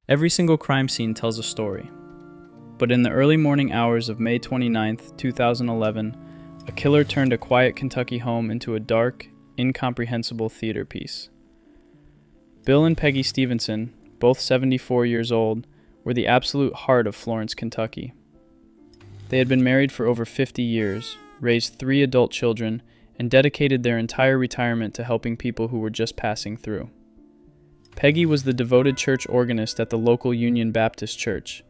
Every single crime scene tells a story. But in the early morning hours of May 29, 2011, a killer turned a quiet Kentucky home into a dark, incomprehensible theater piece. Bill and Peggy Stephenson, both 74 years old, were the absolute heart of Florence, Kentucky. They had been married for over 50 years, raised 3 adult children, and dedicated their entire retirement to helping people who were just passing through. Peggy was the devoted church organist at the local Union Baptist Church,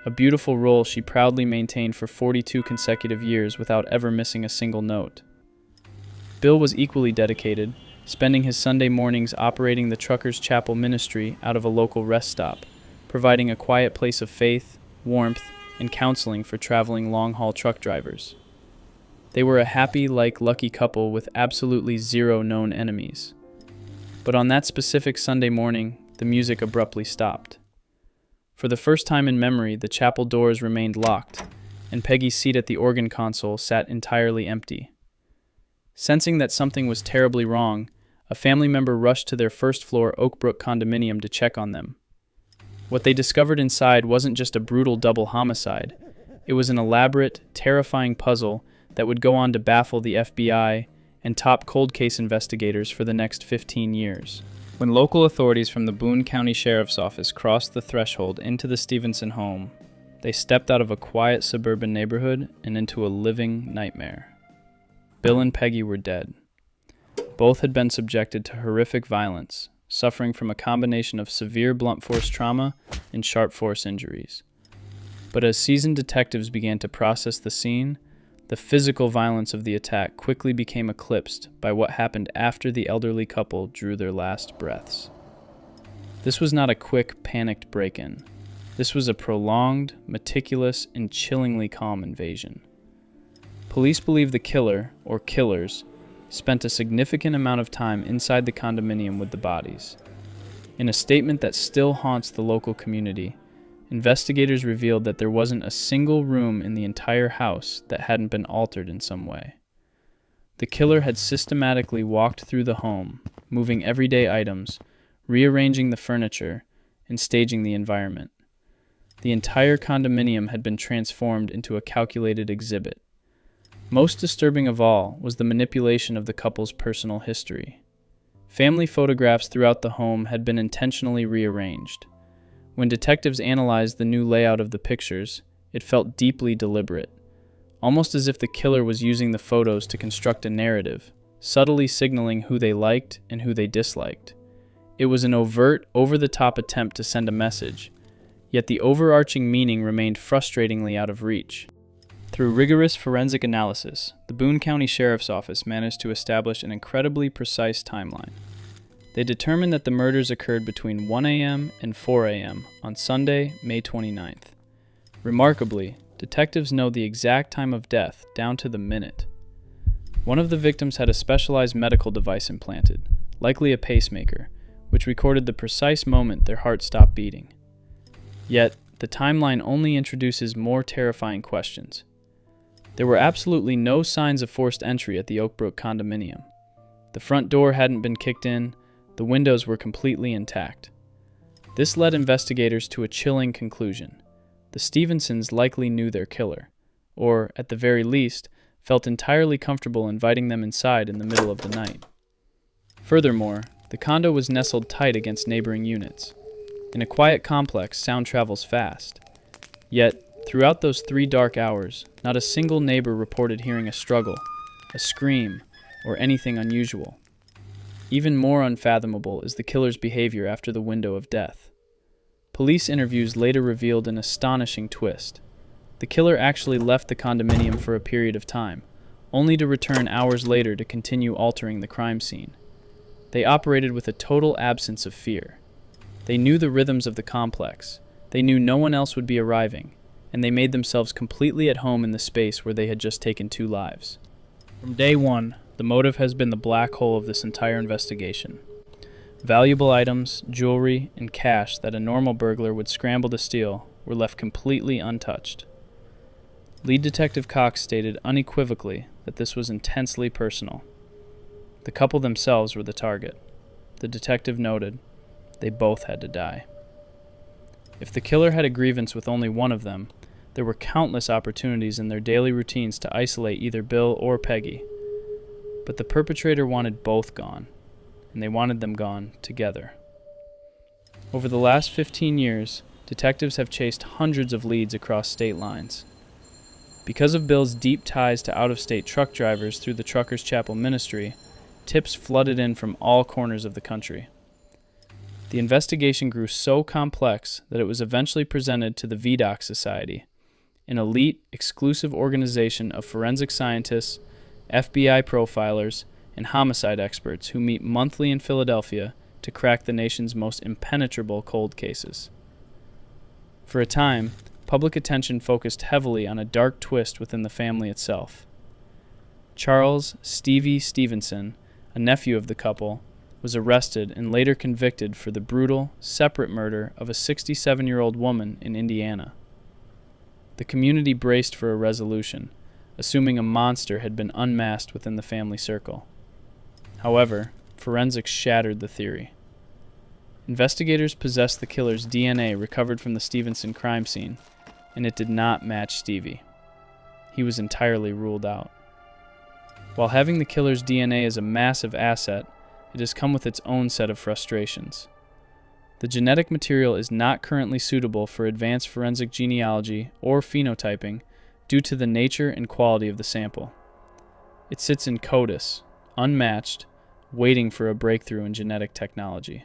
a beautiful role she proudly maintained for 42 consecutive years without ever missing a single note. Bill was equally dedicated, spending his Sunday mornings operating the Truckers' Chapel ministry out of a local rest stop, providing a quiet place of faith, warmth, and counseling for traveling long-haul truck drivers. They were a happy, lucky couple with absolutely zero known enemies. But on that specific Sunday morning, the music abruptly stopped. For the first time in memory, the chapel doors remained locked, and Peggy's seat at the organ console sat entirely empty. Sensing that something was terribly wrong, a family member rushed to their first-floor Oakbrook condominium to check on them. What they discovered inside wasn't just a brutal double homicide. It was an elaborate, terrifying puzzle that would go on to baffle the FBI and top cold case investigators for the next 15 years. When local authorities from the Boone County Sheriff's Office crossed the threshold into the Stephenson home, they stepped out of a quiet suburban neighborhood and into a living nightmare. Bill and Peggy were dead. Both had been subjected to horrific violence, suffering from a combination of severe blunt force trauma and sharp force injuries. But as seasoned detectives began to process the scene, the physical violence of the attack quickly became eclipsed by what happened after the elderly couple drew their last breaths. This was not a quick, panicked break-in. This was a prolonged, meticulous, and chillingly calm invasion. Police believe the killer, or killers, spent a significant amount of time inside the condominium with the bodies. In a statement that still haunts the local community, investigators revealed that there wasn't a single room in the entire house that hadn't been altered in some way. The killer had systematically walked through the home, moving everyday items, rearranging the furniture, and staging the environment. The entire condominium had been transformed into a calculated exhibit. Most disturbing of all was the manipulation of the couple's personal history. Family photographs throughout the home had been intentionally rearranged. When detectives analyzed the new layout of the pictures, it felt deeply deliberate, almost as if the killer was using the photos to construct a narrative, subtly signaling who they liked and who they disliked. It was an overt, over-the-top attempt to send a message, yet the overarching meaning remained frustratingly out of reach. Through rigorous forensic analysis, the Boone County Sheriff's Office managed to establish an incredibly precise timeline. They determined that the murders occurred between 1 a.m. and 4 a.m. on Sunday, May 29th. Remarkably, detectives know the exact time of death down to the minute. One of the victims had a specialized medical device implanted, likely a pacemaker, which recorded the precise moment their heart stopped beating. Yet, the timeline only introduces more terrifying questions. There were absolutely no signs of forced entry at the Oakbrook condominium. The front door hadn't been kicked in. The windows were completely intact. This led investigators to a chilling conclusion. The Stephensons likely knew their killer, or, at the very least, felt entirely comfortable inviting them inside in the middle of the night. Furthermore, the condo was nestled tight against neighboring units. In a quiet complex, sound travels fast. Yet, throughout those 3 dark hours, not a single neighbor reported hearing a struggle, a scream, or anything unusual. Even more unfathomable is the killer's behavior after the window of death. Police interviews later revealed an astonishing twist. The killer actually left the condominium for a period of time, only to return hours later to continue altering the crime scene. They operated with a total absence of fear. They knew the rhythms of the complex. They knew no one else would be arriving, and they made themselves completely at home in the space where they had just taken 2 lives. From day one, the motive has been the black hole of this entire investigation. Valuable items, jewelry, and cash that a normal burglar would scramble to steal were left completely untouched. Lead Detective Cox stated unequivocally that this was intensely personal. The couple themselves were the target. The detective noted, they both had to die. If the killer had a grievance with only one of them, there were countless opportunities in their daily routines to isolate either Bill or Peggy. But the perpetrator wanted both gone, and they wanted them gone together. Over the last 15 years, detectives have chased hundreds of leads across state lines. Because of Bill's deep ties to out-of-state truck drivers through the Truckers' Chapel ministry, tips flooded in from all corners of the country. The investigation grew so complex that it was eventually presented to the VDOC Society, an elite, exclusive organization of forensic scientists, FBI profilers, and homicide experts who meet monthly in Philadelphia to crack the nation's most impenetrable cold cases. For a time, public attention focused heavily on a dark twist within the family itself. Charles Stevie Stephenson, a nephew of the couple, was arrested and later convicted for the brutal, separate murder of a 67-year-old woman in Indiana. The community braced for a resolution, assuming a monster had been unmasked within the family circle. However, forensics shattered the theory. Investigators possessed the killer's DNA recovered from the Stephenson crime scene, and it did not match Stevie. He was entirely ruled out. While having the killer's DNA is a massive asset, it has come with its own set of frustrations. The genetic material is not currently suitable for advanced forensic genealogy or phenotyping due to the nature and quality of the sample. It sits in CODIS, unmatched, waiting for a breakthrough in genetic technology.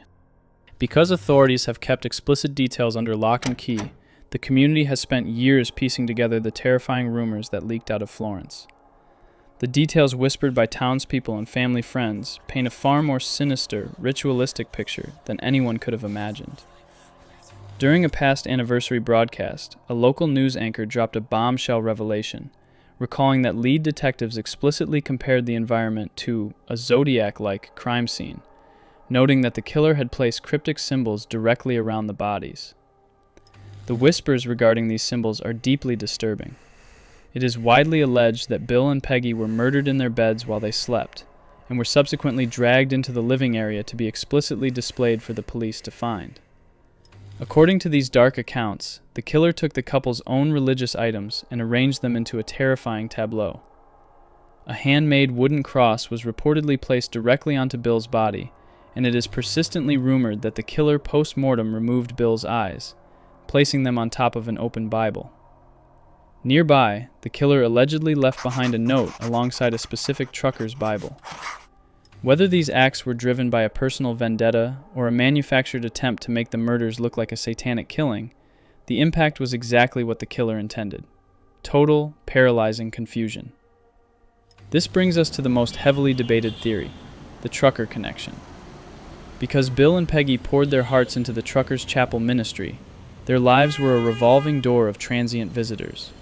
Because authorities have kept explicit details under lock and key, the community has spent years piecing together the terrifying rumors that leaked out of Florence. The details whispered by townspeople and family friends paint a far more sinister, ritualistic picture than anyone could have imagined. During a past anniversary broadcast, a local news anchor dropped a bombshell revelation, recalling that lead detectives explicitly compared the environment to a Zodiac-like crime scene, noting that the killer had placed cryptic symbols directly around the bodies. The whispers regarding these symbols are deeply disturbing. It is widely alleged that Bill and Peggy were murdered in their beds while they slept, and were subsequently dragged into the living area to be explicitly displayed for the police to find. According to these dark accounts, the killer took the couple's own religious items and arranged them into a terrifying tableau. A handmade wooden cross was reportedly placed directly onto Bill's body, and it is persistently rumored that the killer post-mortem removed Bill's eyes, placing them on top of an open Bible. Nearby, the killer allegedly left behind a note alongside a specific trucker's Bible. Whether these acts were driven by a personal vendetta or a manufactured attempt to make the murders look like a satanic killing, the impact was exactly what the killer intended: total, paralyzing confusion. This brings us to the most heavily debated theory, the trucker connection. Because Bill and Peggy poured their hearts into the Truckers' Chapel ministry, their lives were a revolving door of transient visitors.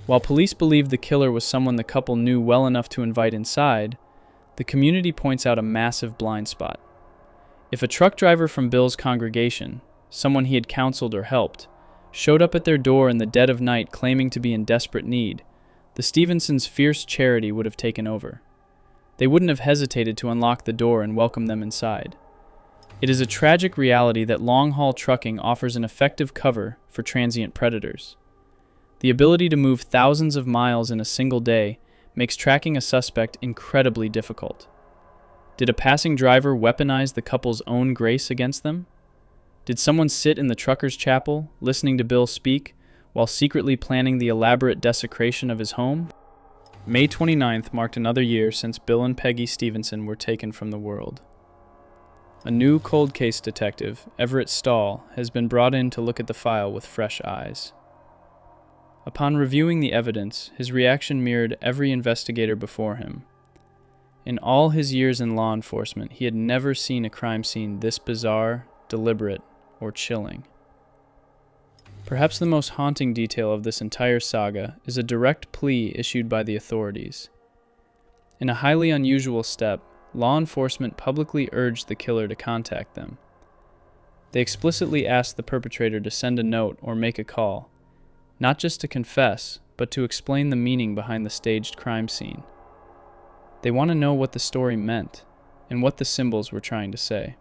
While police believed the killer was someone the couple knew well enough to invite inside, the community points out a massive blind spot. If a truck driver from Bill's congregation, someone he had counseled or helped, showed up at their door in the dead of night claiming to be in desperate need, the Stephensons' fierce charity would have taken over. They wouldn't have hesitated to unlock the door and welcome them inside. It is a tragic reality that long-haul trucking offers an effective cover for transient predators. The ability to move thousands of miles in a single day makes tracking a suspect incredibly difficult. Did a passing driver weaponize the couple's own grace against them? Did someone sit in the Truckers' Chapel, listening to Bill speak, while secretly planning the elaborate desecration of his home? May 29th marked another year since Bill and Peggy Stephenson were taken from the world. A new cold case detective, Everett Stahl, has been brought in to look at the file with fresh eyes. Upon reviewing the evidence, his reaction mirrored every investigator before him. In all his years in law enforcement, he had never seen a crime scene this bizarre, deliberate, or chilling. Perhaps the most haunting detail of this entire saga is a direct plea issued by the authorities. In a highly unusual step, law enforcement publicly urged the killer to contact them. They explicitly asked the perpetrator to send a note or make a call, not just to confess, but to explain the meaning behind the staged crime scene. They want to know what the story meant, and what the symbols were trying to say.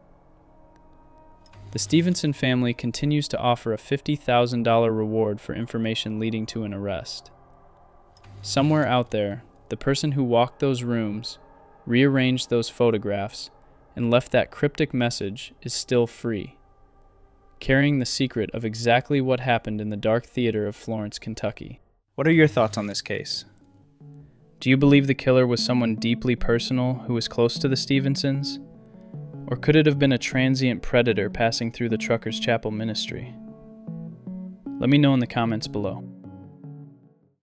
The Stephenson family continues to offer a $50,000 reward for information leading to an arrest. Somewhere out there, the person who walked those rooms, rearranged those photographs, and left that cryptic message is still free, carrying the secret of exactly what happened in the dark theater of Florence, Kentucky. What are your thoughts on this case? Do you believe the killer was someone deeply personal who was close to the Stephensons? Or could it have been a transient predator passing through the Truckers' Chapel ministry? Let me know in the comments below.